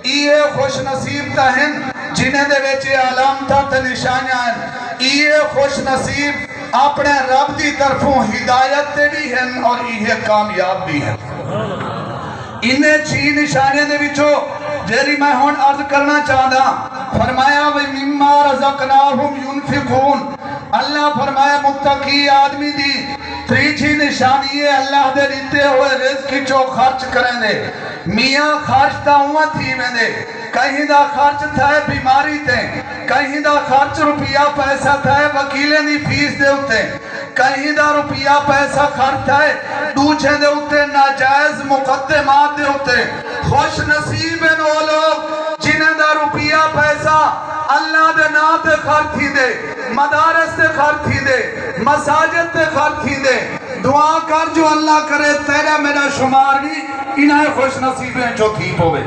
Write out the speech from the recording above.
ये खुश नसीब तहन जिन्हें दे विच अलामतां ते निशानियां हैं। ये खुश नसीब अपने रब की तरफों हिदायत भी हैं और ये कामयाब भी हैं। इन्हें छी निशानियों के विचों जेरी मैं हुण अर्ज करना चाहता, फरमाया वे मिम्मा रज़क़नाहुम युनफिकून। अल्लाह फरमाया मुत्तकी आदमी दी तीसरी निशानी है अल्लाह दे दिते हुए रिज़्क़ चो खर्च करेंदे। मियां खर्च ता उवां थी वेंदे, कहीं दा खर्च था बीमारी ते, कहीं दा खर्च रुपया पैसा था वकीलें दी फीस दे उत्ते, कहीं दा रुपया पैसा खर्च है दूजे दे उत्ते नाजायज मुकद्दमात दे उत्ते। खुश नसीब हैं वो लोग जिन्हां दा रुपया पैसा अल्लाह दे नाम ते खर्च थी दे, मदारस ते खर्च थी दे, मसाजिद ते खर्च थी दे। दुआ कर जो अल्लाह करे तेरा मेरा शुमार भी इन्हें खुश नसीबें चो थी पोवे।